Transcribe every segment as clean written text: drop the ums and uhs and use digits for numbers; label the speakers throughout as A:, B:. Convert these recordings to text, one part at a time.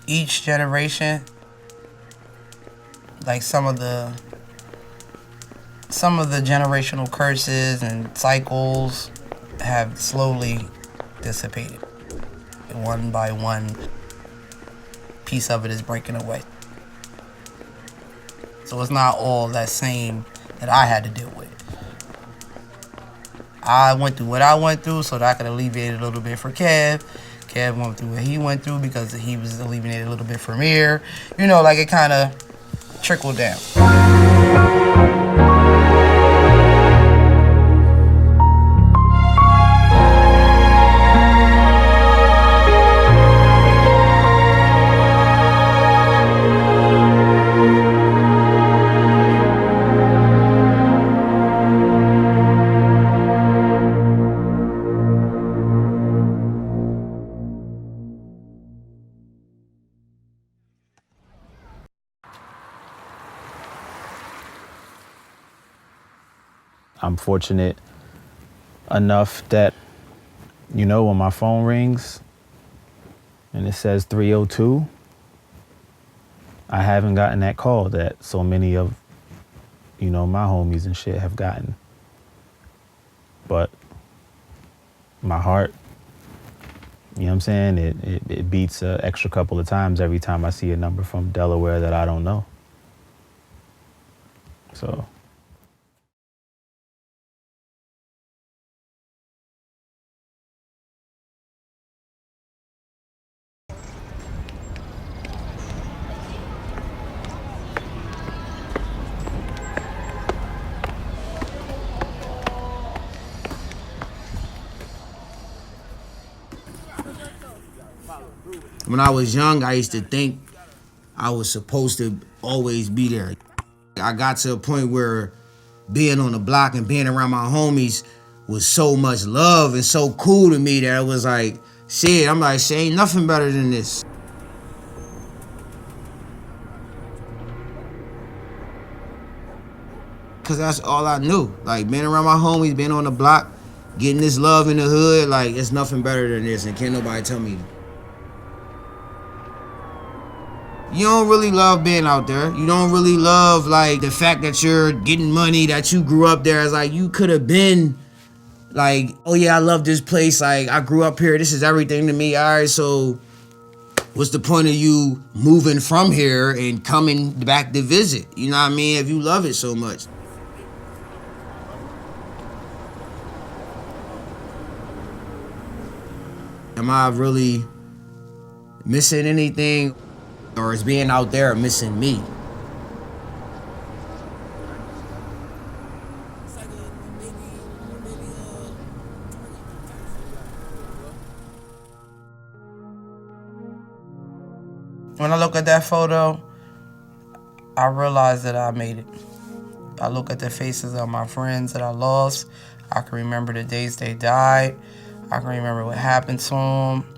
A: each generation, like some of the generational curses and cycles have slowly dissipated. One by one, piece of it is breaking away. So it's not all that same that I had to deal with. I went through what I went through so that I could alleviate it a little bit for Kev. Kev went through what he went through because he was alleviated a little bit for Mir. You know, like it kind of trickled down.
B: I'm fortunate enough that, you know, when my phone rings and it says 302, I haven't gotten that call that so many of, you know, my homies and shit have gotten. But my heart, you know what I'm saying, it beats an extra couple of times every time I see a number from Delaware that I don't know. So.
C: When I was young, I used to think I was supposed to always be there. I got to a point where being on the block and being around my homies was so much love and so cool to me that it was like, shit, I'm like, shit, ain't nothing better than this. Cause that's all I knew. Like being around my homies, being on the block, getting this love in the hood, like it's nothing better than this, and can't nobody tell me. You don't really love being out there. You don't really love like the fact that you're getting money, that you grew up there. It's like you could have been like, oh yeah, I love this place. Like I grew up here. This is everything to me. All right, so what's the point of you moving from here and coming back to visit? You know what I mean? If you love it so much. Am I really missing anything? Or is being out there missing me?
A: When I look at that photo, I realize that I made it. I look at the faces of my friends that I lost. I can remember the days they died. I can remember what happened to them.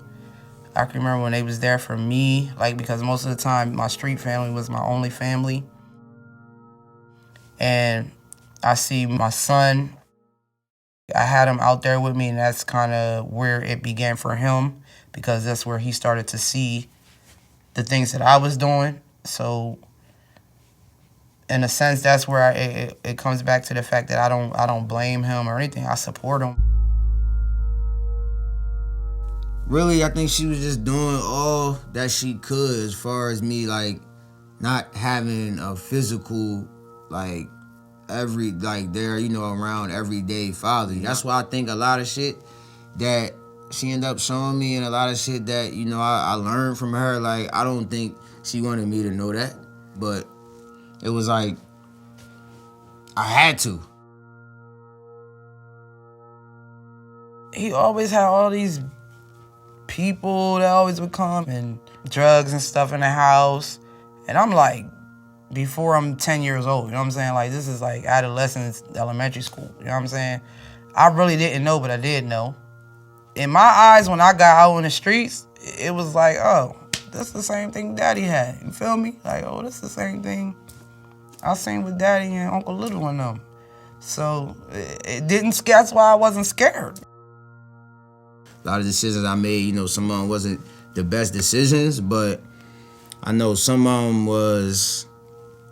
A: I can remember when they was there for me, like because most of the time my street family was my only family. And I see my son, I had him out there with me, and that's kind of where it began for him because that's where he started to see the things that I was doing. So in a sense, that's where it comes back to the fact that I don't blame him or anything. I support him.
C: Really, I think she was just doing all that she could as far as me, like, not having a physical, like, there, you know, around everyday father. That's why I think a lot of shit that she ended up showing me and a lot of shit that, you know, I learned from her, like, I don't think she wanted me to know that. But it was like, I had to.
A: He always had all these people that always would come and drugs and stuff in the house. And I'm like, before I'm 10 years old, you know what I'm saying? Like, this is like adolescence, elementary school, you know what I'm saying? I really didn't know, but I did know. In my eyes, when I got out in the streets, it was like, oh, that's the same thing Daddy had, you feel me? Like, oh, that's the same thing I seen with Daddy and Uncle Little and them. So it didn't scare, that's why I wasn't scared.
C: A lot of decisions I made, you know, some of them wasn't the best decisions, but I know some of them was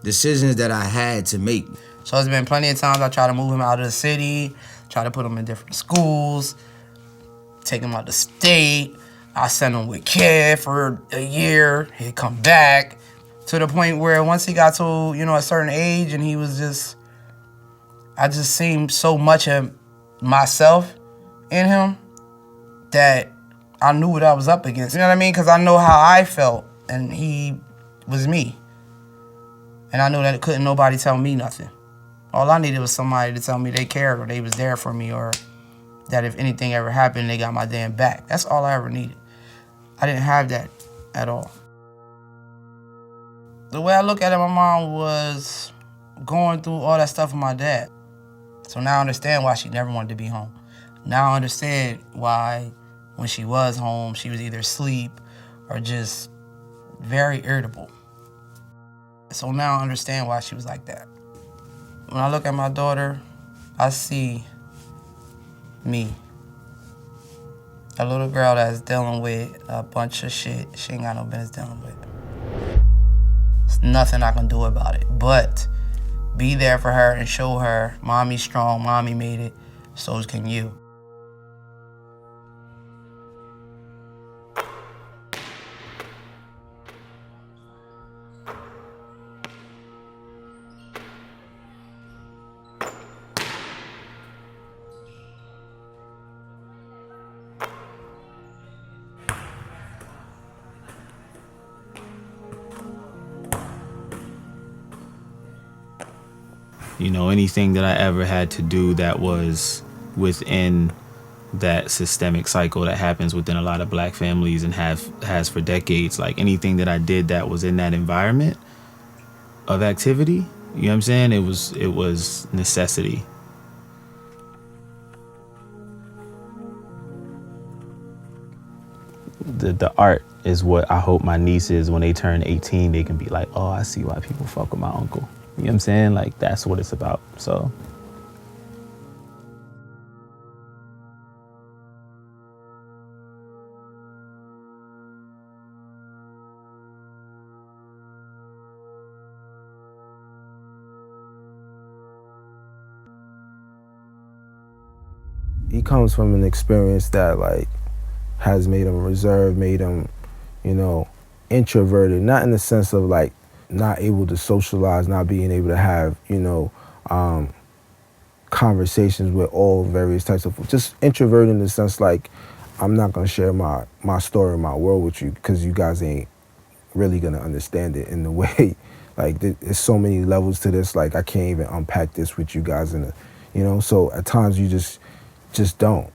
C: decisions that I had to make.
A: So there's been plenty of times I try to move him out of the city, try to put him in different schools, take him out the state. I send him with kid for a year. He'd come back to the point where once he got to, you know, a certain age and he was just, I just seen so much of myself in him that I knew what I was up against. You know what I mean? Because I know how I felt and he was me. And I knew that couldn't nobody tell me nothing. All I needed was somebody to tell me they cared or they was there for me or that if anything ever happened, they got my damn back. That's all I ever needed. I didn't have that at all. The way I look at it, my mom was going through all that stuff with my dad. So now I understand why she never wanted to be home. Now I understand why when she was home, she was either asleep or just very irritable. So now I understand why she was like that. When I look at my daughter, I see me. A little girl that's dealing with a bunch of shit she ain't got no business dealing with. There's nothing I can do about it, but be there for her and show her mommy's strong, mommy made it, so can you.
B: You know, anything that I ever had to do that was within that systemic cycle that happens within a lot of black families and has for decades, like anything that I did that was in that environment of activity, you know what I'm saying? It was necessity. The art is what I hope my nieces, when they turn 18, they can be like, oh, I see why people fuck with my uncle. You know what I'm saying? Like, that's what it's about. So
D: he comes from an experience that like has made him reserved, made him, you know, introverted, not in the sense of like not able to socialize, not being able to have, you know, conversations with all various types of, just introverted in the sense like, I'm not gonna share my story, my world with you because you guys ain't really gonna understand it in the way, like there's so many levels to this, like I can't even unpack this with you guys in a, you know, so at times you just don't.